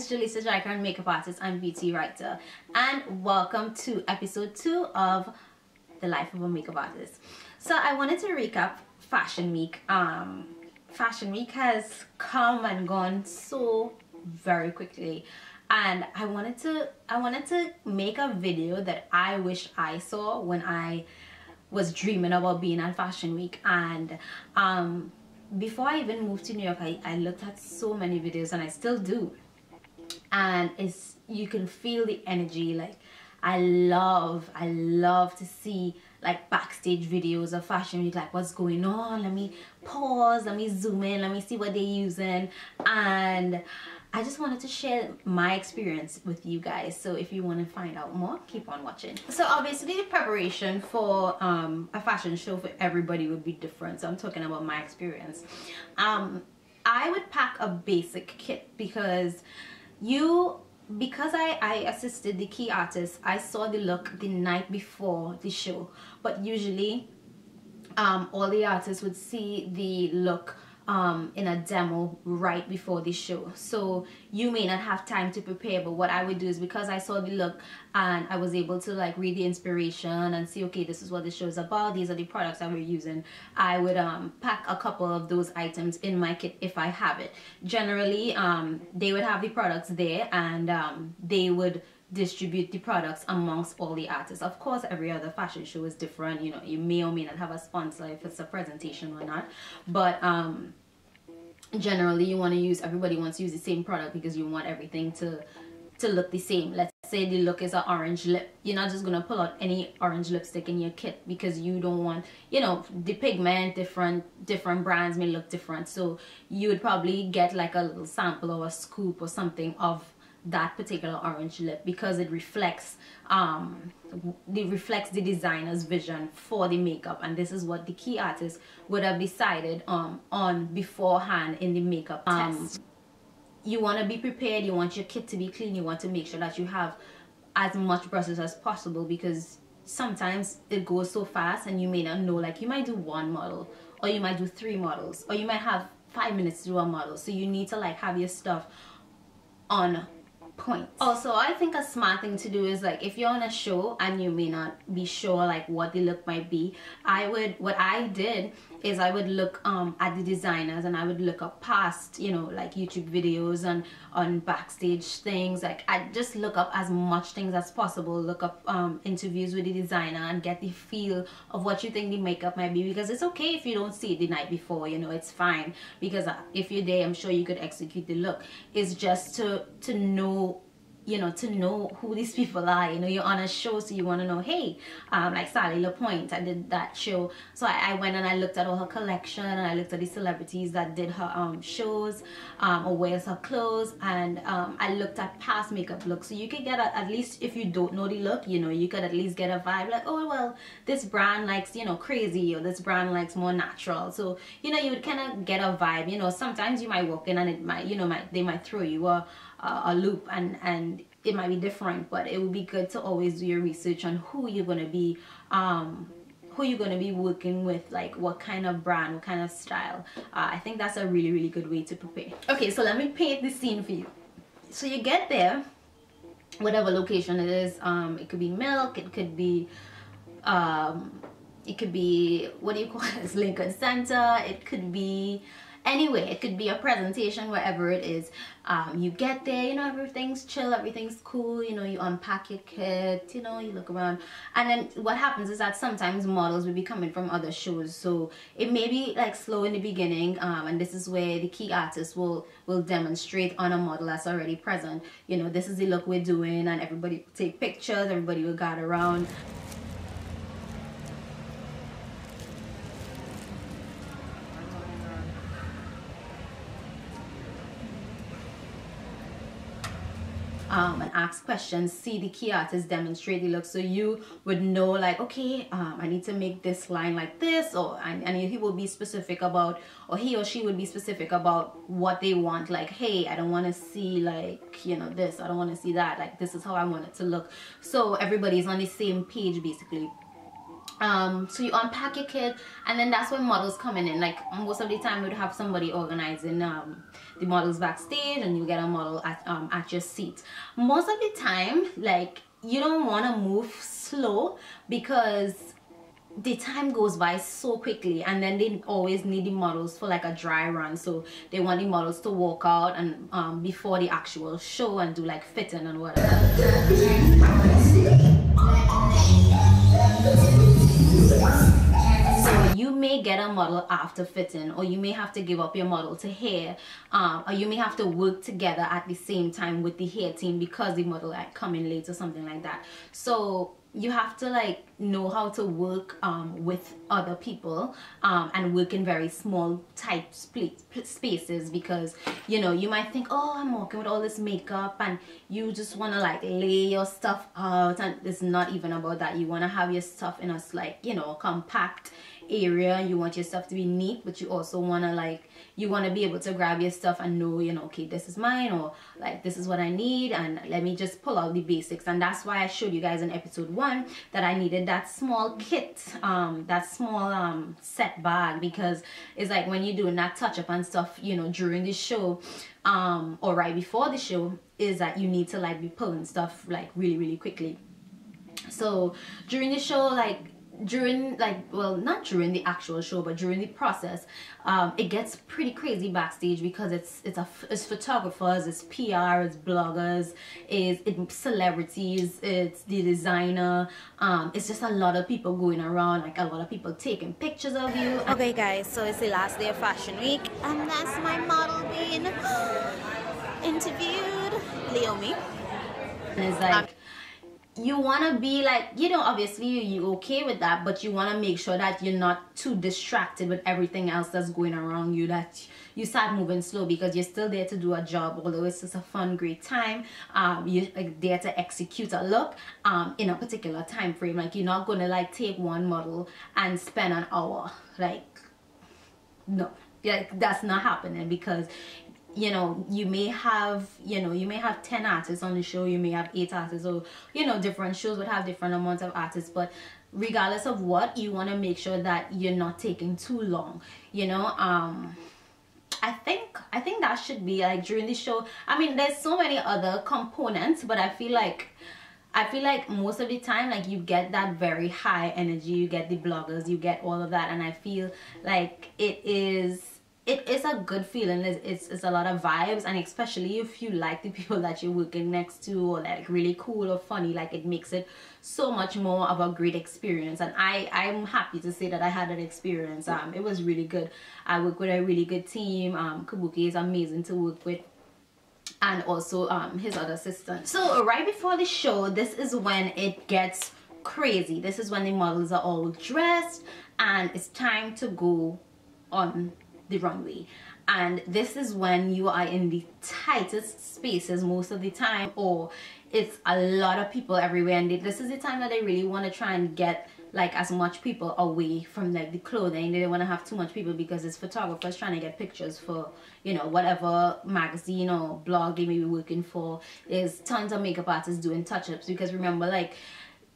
it's Jaleesa, Jaikaran, makeup artist and beauty writer, and welcome to episode 2 of The Life of a Makeup Artist. So I wanted to recap Fashion Week. Fashion Week has come and gone so very quickly, and I wanted to make a video that I wish I saw when I was dreaming about being at Fashion Week. And before I even moved to New York, I looked at so many videos, and I still do, and you can feel the energy. Like I love to see like backstage videos of Fashion Week, like what's going on. Let me pause, let me zoom in, let me see what they're using, and I just wanted to share my experience with you guys. So if you want to find out more, keep on watching. So obviously the preparation for a fashion show for everybody would be different. So I'm talking about my experience. I would pack a basic kit because I assisted the key artists. I saw the look the night before the show, but usually all the artists would see the look in a demo right before the show, so you may not have time to prepare. But what I would do is, because I saw the look and I was able to like read the inspiration and see, okay, this is what the show is about, these are the products that we're using, I would pack a couple of those items in my kit if I have it. Generally they would have the products there, and they would distribute the products amongst all the artists. Of course, every other fashion show is different. You know, you may or may not have a sponsor if it's a presentation or not, but generally everybody wants to use the same product because you want everything to look the same. Let's say the look is an orange lip. You're not just gonna pull out any orange lipstick in your kit because you don't want, you know, the pigment, different brands may look different, so you would probably get like a little sample or a scoop or something of that particular orange lip, because it reflects the designer's vision for the makeup, and this is what the key artist would have decided on beforehand in the makeup test. You want to be prepared, you want your kit to be clean, you want to make sure that you have as much brushes as possible, because sometimes it goes so fast and you may not know, like you might do one model, or you might do 3 models, or you might have 5 minutes to do a model, so you need to like have your stuff on point. Also, I think a smart thing to do is, like, if you're on a show and you may not be sure like what the look might be, what I did is I would look at the designers, and I would look up past, you know, like YouTube videos and on backstage things. Like I just look up as much things as possible, look up interviews with the designer and get the feel of what you think the makeup might be, because it's okay if you don't see it the night before, you know, it's fine, because if you're there, I'm sure you could execute the look. It's just to know, you know, to know who these people are. You know, you're on a show, so you want to know, hey, like Sally LaPointe, I did that show, so I went and I looked at all her collection, and I looked at the celebrities that did her shows or wears her clothes, and I looked at past makeup looks, so you could get at least, if you don't know the look, you know, you could at least get a vibe, like, oh well, this brand likes, you know, crazy, or this brand likes more natural, so you know, you would kind of get a vibe. You know, sometimes you might walk in and it might, you know, they might throw you a loop, and it might be different, but it would be good to always do your research on who you're gonna be working with, like what kind of brand, what kind of style. I think that's a really good way to prepare. Okay, so let me paint the scene for you. So you get there, whatever location it is. It could be Milk, it could be what do you call it, Lincoln Center, it could be anyway, it could be a presentation, wherever it is. You get there, you know, everything's chill, everything's cool, you know, you unpack your kit, you know, you look around, and then what happens is that sometimes models will be coming from other shows, so it may be like slow in the beginning, and this is where the key artist will demonstrate on a model that's already present. You know, this is the look we're doing, and everybody will take pictures, everybody will gather around. And ask questions, see the key artist demonstrate the look, so you would know, like, okay, I need to make this line like this, or and he will be specific about, or he or she would be specific about what they want. Like, hey, I don't want to see, like, you know, this, I don't want to see that, like this is how I want it to look. So everybody's on the same page basically. So you unpack your kit, and then that's when models coming in. Like most of the time we'd have somebody organizing the models backstage, and you get a model at your seat. Most of the time, like, you don't want to move slow because the time goes by so quickly, and then they always need the models for like a dry run, so they want the models to walk out and before the actual show and do like fitting and whatever. So you may get a model after fitting, or you may have to give up your model to hair, or you may have to work together at the same time with the hair team because the model like come in late or something like that. So you have to like know how to work with other people and work in very small tight spaces, because you know, you might think, oh, I'm working with all this makeup, and you just want to like lay your stuff out, and it's not even about that. You want to have your stuff in a like, you know, compact area. You want your stuff to be neat, but you also want to like, you want to be able to grab your stuff and know, you know, okay, this is mine, or like this is what I need, and let me just pull out the basics. And that's why I showed you guys in episode 1 that I needed that small kit, that small set bag, because it's like when you're doing that touch up and stuff, you know, during the show or right before the show, is that you need to like be pulling stuff like really quickly. So during the show, like during like, well, not during the actual show, but during the process, it gets pretty crazy backstage, because it's photographers, it's PR, it's bloggers, it's celebrities, it's the designer, it's just a lot of people going around, like a lot of people taking pictures of you. Okay guys, so it's the last day of fashion week, and that's my model being interviewed, Leomi. And it's like, you want to be like, you know, obviously you're okay with that, but you want to make sure that you're not too distracted with everything else that's going around you, that you start moving slow, because you're still there to do a job. Although it's just a fun, great time, you're like there to execute a look in a particular time frame. Like, you're not gonna like take one model and spend an hour. Like, no, like that's not happening, because you know, you may have 10 artists on the show, you may have 8 artists, or you know, different shows would have different amounts of artists, but regardless of what, you want to make sure that you're not taking too long, you know. I think that should be like during the show. I mean, there's so many other components, but I feel like most of the time, like, you get that very high energy, you get the bloggers, you get all of that, and I feel like it is a good feeling. It's a lot of vibes, and especially if you like the people that you're working next to, or like really cool or funny, like, it makes it so much more of a great experience. And I'm happy to say that I had an experience. It was really good. I work with a really good team. Kabuki is amazing to work with, and also his other assistant. So right before the show, this is when it gets crazy. This is when the models are all dressed and it's time to go on the runway, and this is when you are in the tightest spaces most of the time, or it's a lot of people everywhere, and this is the time that they really want to try and get like as much people away from like the clothing. They don't want to have too much people, because it's photographers trying to get pictures for, you know, whatever magazine or blog they may be working for. There's tons of makeup artists doing touch-ups, because remember, like,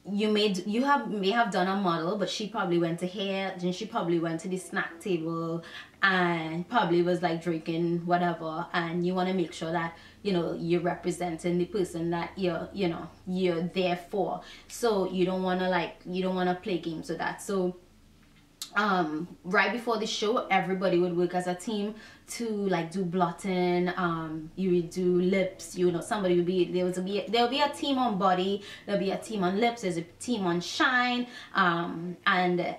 you may have done a model, but she probably went to hair, then she probably went to the snack table and probably was like drinking whatever, and you want to make sure that, you know, you're representing the person that you're there for. So you don't want to play games with that. So right before the show, everybody would work as a team to like do blotting. You would do lips, you know, somebody would be there'll be a team on body, there'll be a team on lips, there's a team on shine, and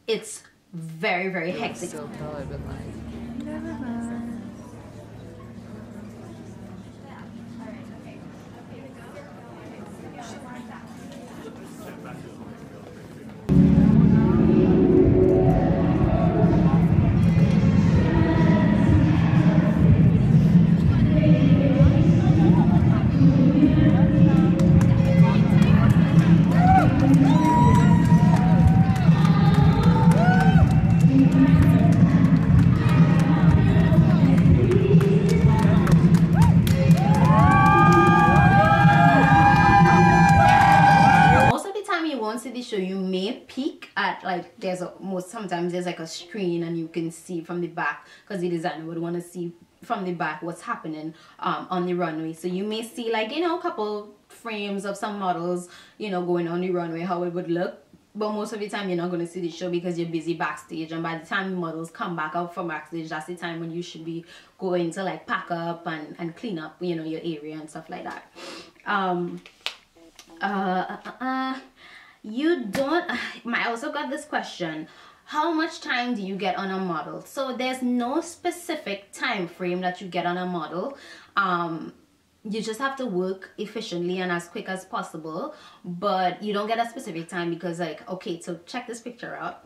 it's very hectic. Still probably been like, never mind. peek at, like, sometimes there's like a screen and you can see from the back, because the designer would want to see from the back what's happening on the runway. So you may see, like, you know, a couple frames of some models, you know, going on the runway, how it would look. But most of the time you're not going to see the show because you're busy backstage, and by the time the models come back out from backstage, that's the time when you should be going to, like, pack up and clean up, you know, your area and stuff like that. I also got this question: how much time do you get on a model? So there's no specific time frame that you get on a model. You just have to work efficiently and as quick as possible, but you don't get a specific time, because, like, okay, so check this picture out.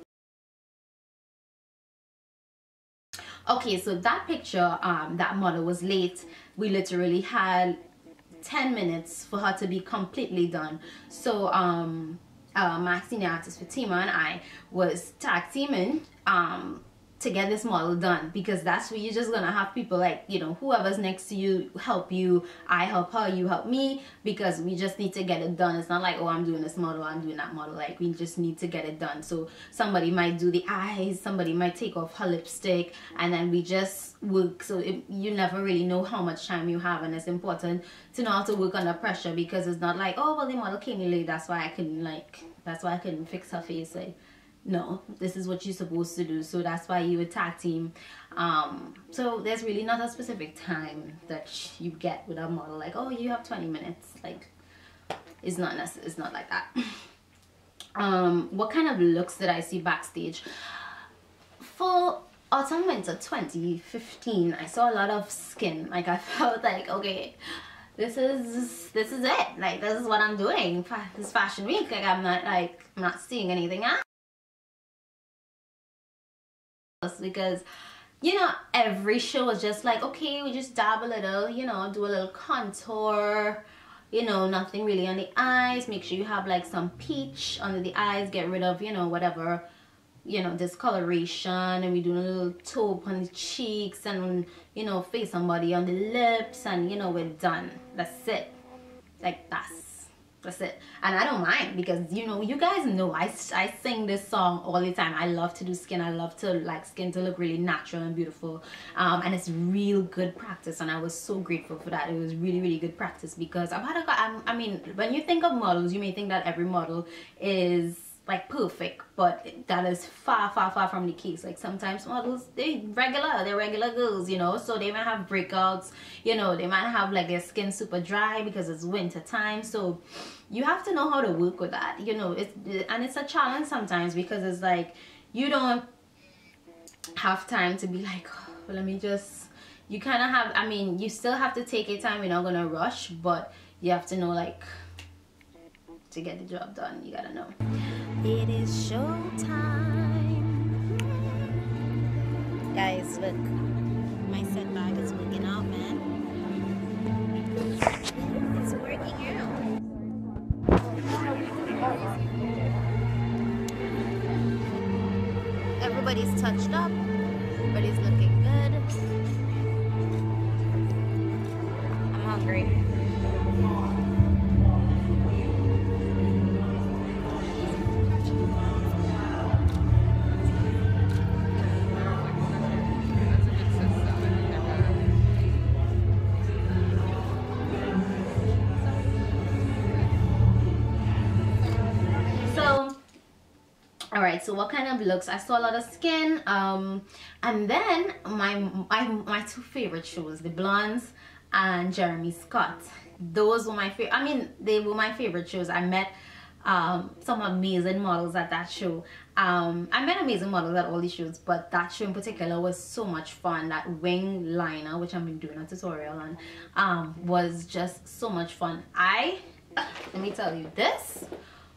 Okay, so that picture, that model was late. We literally had 10 minutes for her to be completely done. So my senior artist Fatima and I was tag teaming to get this model done, because that's where you're just gonna have people, like, you know, whoever's next to you help you. I help her, you help me, because we just need to get it done. It's not like, oh, I'm doing this model, I'm doing that model. Like, we just need to get it done. So somebody might do the eyes, somebody might take off her lipstick, and then we just work. So you never really know how much time you have, and it's important to know how to work under pressure, because it's not like, oh, well, the model came in late, that's why I couldn't fix her face. Like, no, this is what you're supposed to do. So that's why you would tag team. So there's really not a specific time that you get with a model, like, oh, you have 20 minutes. Like, it's not like that. What kind of looks did I see backstage? For autumn winter 2015, I saw a lot of skin. Like, I felt like, okay, this is it. Like, this is what I'm doing this fashion week. Like, I'm not seeing anything else. Because, you know, every show is just like, okay, we just dab a little, you know, do a little contour, you know, nothing really on the eyes. Make sure you have, like, some peach under the eyes, get rid of, you know, whatever, you know, discoloration. And we do a little taupe on the cheeks, and, you know, face somebody on the lips, and, you know, we're done. That's it. Like, that's it. And I don't mind, because, you know, you guys know I sing this song all the time. I love to do skin. I love to, like, skin to look really natural and beautiful, and it's real good practice, and I was so grateful for that. It was really, really good practice, because I mean, when you think of models, you may think that every model is, like, perfect, but that is far, far, far from the case. Like, sometimes models, they're regular girls, you know, so they might have breakouts, you know, they might have, like, their skin super dry because it's winter time. So you have to know how to work with that, you know. It's a challenge sometimes, because it's like, you don't have time to be like, oh, well, let me just, you kind of have, I mean, you still have to take your time. You're not gonna rush, but you have to know, like, to get the job done, you gotta know. It is showtime. Guys, look, my set bag is working out, man. It's working out. Everybody's touched up. Everybody's looking good. I'm hungry. Alright, so what kind of looks? I saw a lot of skin, and then my two favorite shows, the Blondes and Jeremy Scott. Those were my favorite. I mean, they were my favorite shows. I met some amazing models at that show. I met amazing models at all the shows, but that show in particular was so much fun. That wing liner, which I've been doing a tutorial on, was just so much fun. Let me tell you, this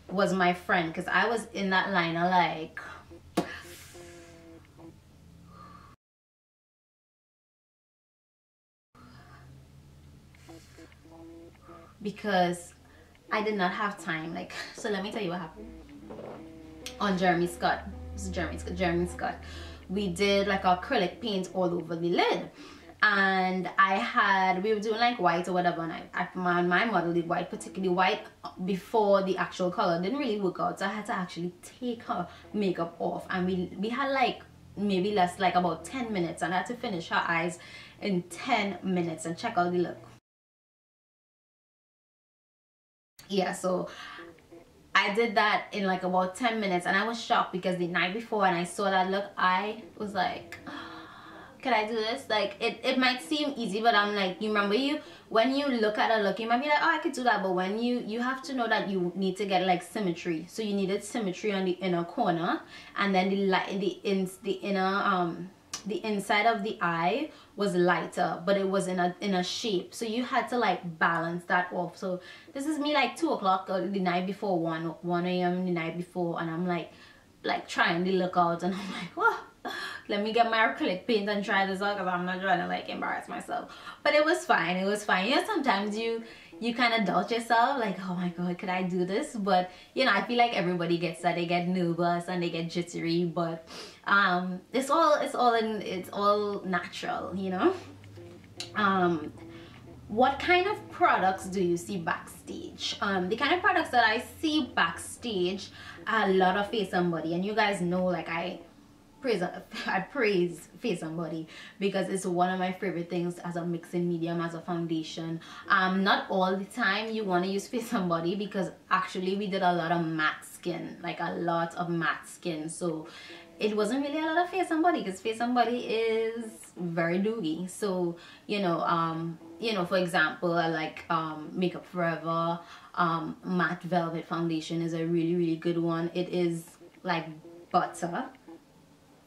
was my friend, because I was in that liner, like, because I did not have time. Like, so let me tell you what happened on Jeremy Scott. This is Jeremy Scott. We did, like, acrylic paint all over the lid, and we were doing like white or whatever, and my model did white, particularly white before the actual color. Didn't really work out, so I had to actually take her makeup off, and we had like maybe less, like about 10 minutes, and I had to finish her eyes in 10 minutes. And check out the look. Yeah, so I did that in like about 10 minutes, and I was shocked because the night before when I saw that look, I was like, could I do this? Like, it might seem easy, but I'm like, you remember, when you look at a look, you might be like, oh, I could do that, but when you have to know that you need to get like symmetry. So you needed symmetry on the inner corner, and then the inside of the eye was lighter, but it was in a shape, so you had to like balance that off. So this is me like 2 o'clock the night before, 1 a.m. the night before, and I'm like trying to look out, and I'm like, oh, let me get my acrylic paint and try this out, because I'm not trying to like embarrass myself. But it was fine, it was fine. You know, sometimes you kind of doubt yourself, like, oh my god, could I do this? But you know, I feel like everybody gets that. They get nervous and they get jittery, but it's all natural, you know. What kind of products do you see backstage? The kind of products that I see backstage are a lot of face and body, and you guys know, like, I praise face and body because it's one of my favorite things as a mixing medium, as a foundation. Not all the time you want to use face and body, because actually we did a lot of matte skin, like a lot of matte skin, so it wasn't really a lot of face and body, because face and body is very dewy. So you know, for example, I like Makeup Forever matte velvet foundation is a really good one. It is like butter.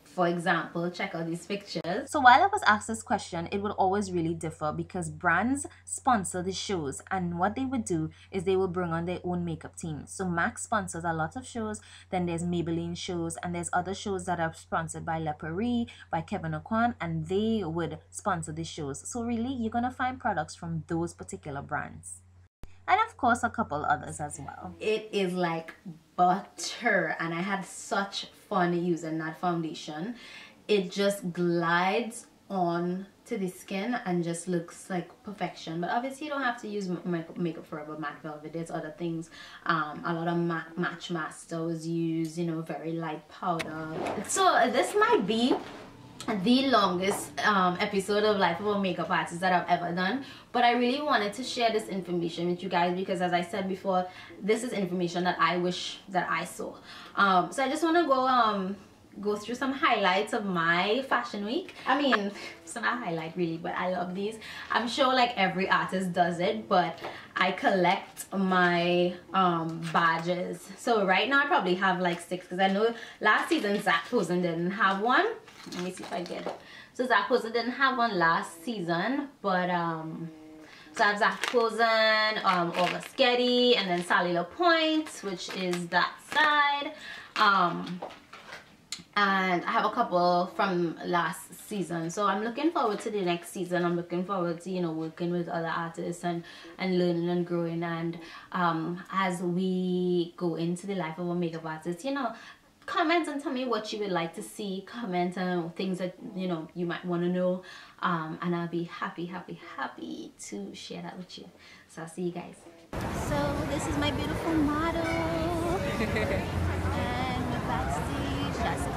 For example, check out these pictures. So while I was asked this question, it would always really differ, because brands sponsor the shows, and what they would do is they will bring on their own makeup team. So MAC sponsors a lot of shows, then there's Maybelline shows, and there's other shows that are sponsored by Le Paris, by Kevin O'Quan, and they would sponsor the shows. So really, you're gonna find products from those particular brands. And of course, a couple others as well. It is like butter, and I had such fun using that foundation. It just glides on to the skin and just looks like perfection. But obviously you don't have to use Makeup Forever matte velvet. There's other things. A lot of Match Master was used, you know, very light powder. So this might be the longest episode of Life of a Makeup Artist that I've ever done, but I really wanted to share this information with you guys, because as I said before, this is information that I wish that I saw. So I just want to go through some highlights of my fashion week. I mean, it's not a highlight really, but I love these. I'm sure like every artist does it, but I collect my badges. So right now I probably have like 6, because I know last season Zach Posen didn't have one. Let me see if I get it. So Zach Posen didn't have one last season, but so I have Zach Posen, August Getty, and then Sally LaPointe, which is that side. And I have a couple from last season, so I'm looking forward to the next season. I'm looking forward to, you know, working with other artists and learning and growing. And as we go into the life of a makeup artist, you know, comment and tell me what you would like to see. Comment on things that, you know, you might want to know, and I'll be happy to share that with you. So I'll see you guys. So this is my beautiful model. And we're backstage. That's